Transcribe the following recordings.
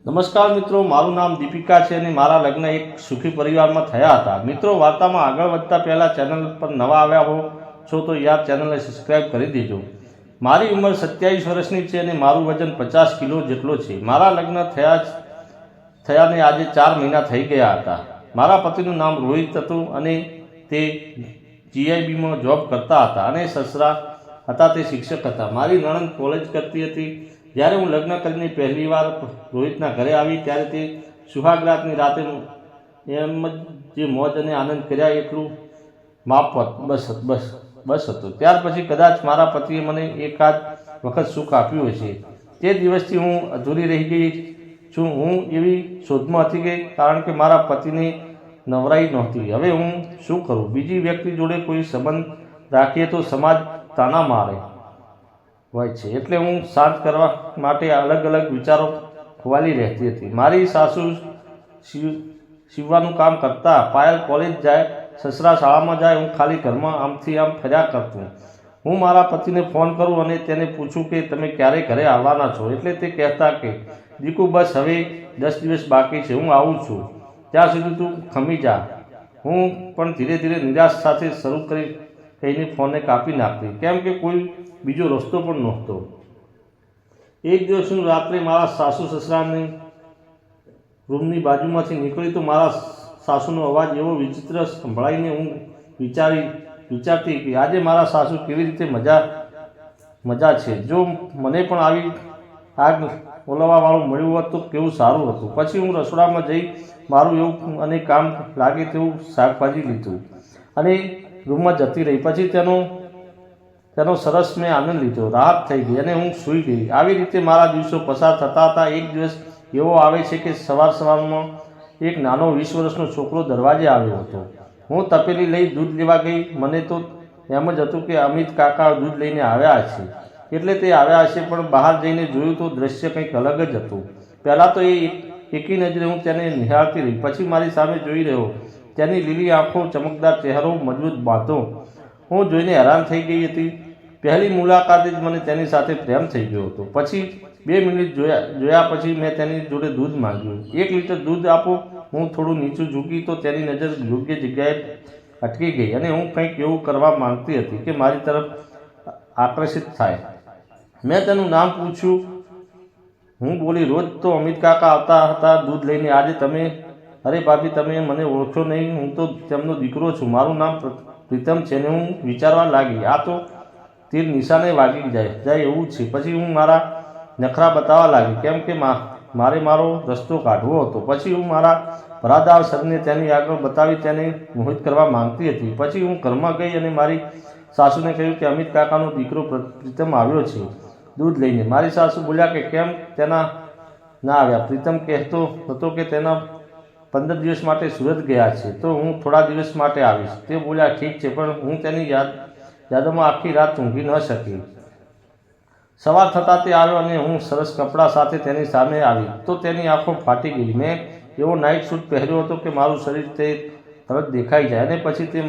નમસ્કાર મિત્રો, મારું નામ દીપિકા છે અને મારા લગ્ન એક સુખી પરિવારમાં થયા હતા. મિત્રો, વાર્તામાં આગળ વધતા પહેલાં ચેનલ પર નવા આવ્યા હો છો તો યાર ચેનલને સબસ્ક્રાઈબ કરી દેજો. મારી ઉંમર 27 વર્ષની છે અને મારું વજન 50 કિલો જેટલો છે. મારા લગ્ન થયાને આજે 4 મહિના થઈ ગયા હતા. મારા પતિનું નામ રોહિત હતું અને તે GIBમાં જોબ કરતા હતા અને સસરા હતા તે શિક્ષક હતા. મારી નણંદ કોલેજ કરતી હતી. જ્યારે હું લગ્ન કરીને પહેલીવાર રોહિતના ઘરે આવી ત્યારે તે સુહાગરાતની રાતે એમ જ જે મોજ અને આનંદ કર્યા એટલું માફત બસ હતું. ત્યાર પછી કદાચ મારા પતિએ મને એકાદ વખત સુખ આપ્યું હશે. તે દિવસથી હું અધૂરી રહી ગઈ છું. હું એવી શોધમાં હતી કે કારણ કે મારા પતિને નવરાઈ નહોતી. હવે હું શું કરું? બીજી વ્યક્તિ જોડે કોઈ સંબંધ રાખીએ તો સમાજ તાના મારે હોય છે. એટલે હું શાંત કરવા માટે અલગ અલગ વિચારો ખોવાલી રહેતી હતી. મારી સાસુ સીવવાનું કામ કરતા, પાયલ કોલેજ જાય, સસરા શાળામાં જાય, હું ખાલી ઘરમાં આમથી આમ ફર્યા કરતું. હું મારા પતિને ફોન કરું અને તેને પૂછું કે તમે ક્યારે ઘરે આવવાના છો, એટલે તે કહેતા કે દીકુ બસ હવે 10 દિવસ બાકી છે, હું આવું છું, ત્યાં સુધી તું ખમી જા. હું પણ ધીરે ધીરે નિરાશ સાથે શરૂ કહીને ફોનને કાપી નાખતી, કેમ કે કોઈ બીજો રસ્તો પણ નહોતો. એક દિવસ હું રાત્રે મારા સાસુ સસરાની રૂમની બાજુમાંથી નીકળી તો મારા સાસુનો અવાજ એવો વિચિત્ર સંભળાઈને હું વિચારતી કે આજે મારા સાસુ કેવી રીતે મજા છે. જો મને પણ આવી આગ ઓલવવાવાળું મળ્યું હોત તો કેવું સારું હતું. પછી હું રસોડામાં જઈ મારું એવું અને કામ લાગે તેવું શાકભાજી લીધું અને રૂમમાં જતી રહી. પછી તેનો સરસ મેં આનંદ લીધો. રાહત થઈ ગઈ અને હું સૂઈ ગઈ. આવી રીતે મારા દિવસો પસાર થતા હતા. એક દિવસ એવો આવે છે કે સવારમાં એક નાનો 20 વર્ષનો છોકરો દરવાજે આવ્યો હતો. હું તપેલી લઈ દૂધ લેવા ગઈ. મને તો એમ જ હતું કે અમિત કાકા દૂધ લઈને આવ્યા છે એટલે તે આવ્યા હશે, પણ બહાર જઈને જોયું તો દ્રશ્ય કંઈક અલગ જ હતું. પહેલાં તો એકી નજરે હું તેને નિહાળતી રહી. પછી મારી સામે જોઈ રહ્યો. તેની લીલી આંખો, ચમકદાર ચહેરો, મજબૂત બાંધો હું જોઈને હેરાન થઈ ગઈ હતી. પહેલી મુલાકાતે જ મને તેની સાથે પ્રેમ થઈ ગયો હતો. પછી 2 મિનિટ જોયા પછી મેં તેની જોડે દૂધ માંગ્યું. 1 લીટર દૂધ આપો. હું થોડું નીચું ઝૂકી તો તેની નજર યોગ્ય જગ્યાએ અટકી ગઈ અને હું કંઈક એવું કરવા માંગતી હતી કે મારી તરફ આકર્ષિત થાય. મેં તેનું નામ પૂછ્યું. હું બોલી, રોજ તો અમિત કાકા આવતા હતા દૂધ લઈને, આજે તમે? અરે ભાભી, તમે મને ઓળખો નહીં? હું તો તેમનો દીકરો છું. મારું નામ પ્રીતમ છે. ને હું વિચારવા લાગી, આ તો તીર નિશાને વાગી જાય એવું છે. પછી હું મારા નખરા બતાવવા લાગી, કેમ કે મારે મારો રસ્તો કાઢવો હતો. પછી હું મારા ભરાદાર શરીરને તેની આગળ બતાવી તેને મોહિત કરવા માંગતી હતી. પછી હું ઘરમાં ગઈ અને મારી સાસુને કહ્યું કે અમિત કાકાનો દીકરો પ્રીતમ આવ્યો છે દૂધ લઈને. મારી સાસુ બોલ્યા કે કેમ તેના ના આવ્યા? પ્રીતમ કહેતો હતો કે તેના 15 દિવસ માટે સુરત ગયા છે, તો હું થોડા દિવસ માટે આવીશ. તે બોલ્યા ઠીક છે, પણ હું તેની યાદોમાં આખી રાત ઊંઘી ન શકી. સવાર થતાં તે આવ્યો અને હું સરસ કપડાં સાથે તેની સામે આવી તો તેની આંખો ફાટી ગઈ. મેં એવો નાઇટ સૂટ પહેર્યો હતો કે મારું શરીર તે તરત દેખાઈ જાય. અને પછી તે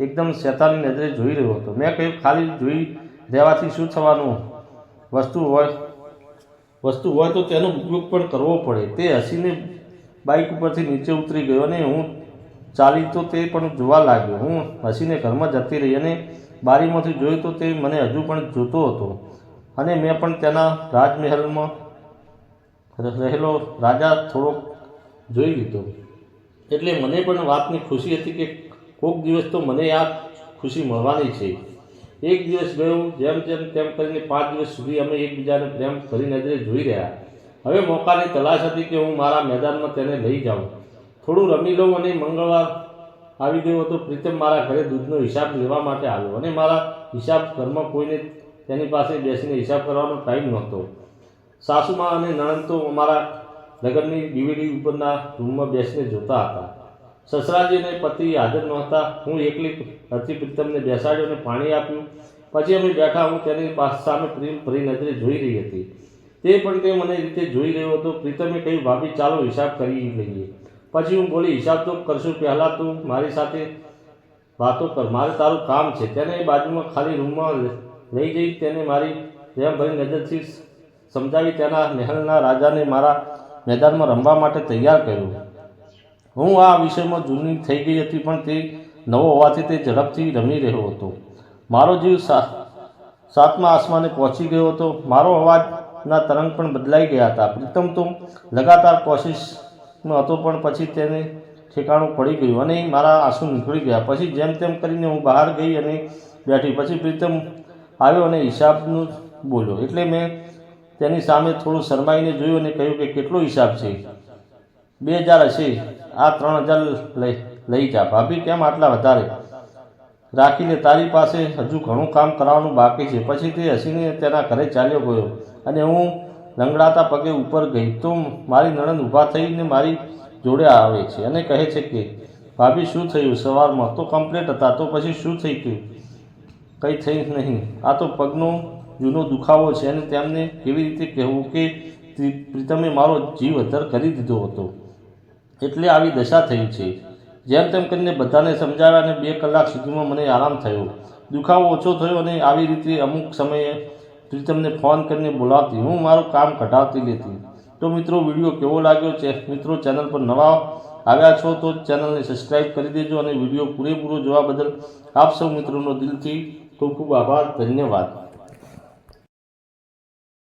એકદમ શેતાની નજરે જોઈ રહ્યો હતો. મેં કહ્યું, ખાલી જોઈ રહેવાથી શું થવાનું? વસ્તુ હોય તો તેનો ઉપયોગ પણ કરવો પડે. તે હસીને બાઇક ઉપરથી નીચે ઉતરી ગયો અને હું ચાલી તો તે પણ જોવા લાગ્યો. હું હસીને ઘરમાં જતી રહી અને બારીમાંથી જોયું તો તે મને હજુ પણ જોતો હતો અને મેં પણ તેના રાજમહેલમાં રહેલો રાજા થોડોક જોઈ લીધો. એટલે મને પણ વાતની ખુશી હતી કે કોઈક દિવસ તો મને આ ખુશી મળવાની છે. એક દિવસ ગયો. જેમ તેમ કરીને 5 દિવસ સુધી અમે એકબીજાને પ્રેમ ભરી નજરે જોઈ રહ્યા. હવે મોકાની તલાશ હતી કે હું મારા મેદાનમાં તેને લઈ જાઉં, થોડું રમી લઉં. અને મંગળવાર આવી ગયો હતો. પ્રીતમ મારા ઘરે દૂધનો હિસાબ લેવા માટે આવ્યો અને મારા હિસાબ ઘરમાં કોઈને તેની પાસે બેસીને હિસાબ કરવાનો ટાઈમ નહોતો. સાસુમાં અને નણંદ તો અમારા લગ્નની DVD ઉપરના રૂમમાં બેસીને જોતા હતા. સસરાજી અને પતિ હાજર નહોતા. હું એકલી હતી. પ્રીતમને બેસાડ્યો અને પાણી આપ્યું. પછી અમે બેઠા. હું તેની સામે પ્રેમ ભરી નજરે જોઈ રહી હતી. તે પણ તે મને રીતે જોઈ રહ્યો હતો. પ્રીતમે કહ્યું, ભાભી ચાલો હિસાબ કરી લઈએ. પછી હું બોલી, હિસાબ તો કરશું, પહેલાં તું મારી સાથે વાતો કર, મારે તારું કામ છે. તેને બાજુમાં ખાલી રૂમમાં લઈ જઈ તેને મારી પ્રેમ ભરી નજરથી સમજાવી તેના મહેલના રાજાને મારા મેદાનમાં રમવા માટે તૈયાર કર્યો. હું આ વિષયમાં જૂની થઈ ગઈ હતી, પણ તે નવો હોવાથી તે ઝડપથી રમી રહ્યો હતો. મારો જીવ સાતમા આસમાને પહોંચી ગયો હતો. મારો અવાજના તરંગ પણ બદલાઈ ગયા હતા. પ્રીતમ તો લગાતાર કોશિશમાં હતો, પણ પછી તેને ઠેકાણું પડી ગયું અને મારા આંસુ નીકળી ગયા. પછી જેમ તેમ કરીને હું બહાર ગઈ અને બેઠી. પછી પ્રીતમ આવ્યો અને હિસાબનું બોલ્યો. એટલે મેં તેની સામે થોડું શરમાઈને જોયું અને કહ્યું કે કેટલો હિસાબ છે? 2000 હશે. આ 3000 લઈ જા. ભાભી, કેમ આટલા વધારે? રાખી લે, તારી પાસે હજુ ઘણું કામ કરાવવાનું બાકી છે. પછી તે હસીને તેના ઘરે ચાલ્યો ગયો અને હું લંગડાતા પગે ઉપર ગઈ તો મારી નણંદ ઊભા થઈને મારી જોડે આવે છે અને કહે છે કે ભાભી, શું થયું? સવારમાં તો કમ્પ્લેટ હતા, તો પછી શું થઈ ગયું? કંઈ થઈ નહીં. આ તો પગનો જૂનો દુખાવો છે. અને તેમને કેવી રીતે કહેવું કે પ્રીતમે મારો જીવ અદ્ધર કરી દીધો હતો, એટલે આવી દશા થઈ છે. જેમ તેમ કરીને બધાને સમજાવ્યા અને 2 કલાક સુધીમાં મને આરામ થયો. દુખાવો ઓછો થયો અને આવી રીતે અમુક સમયે પ્રીતમને ફોન કરીને બોલાવતી, હું મારું કામ ઘટાડતી લેતી. તો મિત્રો, વિડીયો કેવો લાગ્યો છે? મિત્રો, ચેનલ પર નવા આવ્યા છો તો ચેનલને સબસ્ક્રાઈબ કરી દેજો અને વિડીયો પૂરેપૂરો જોવા બદલ આપ સૌ મિત્રોનો દિલથી ખૂબ ખૂબ આભાર. ધન્યવાદ.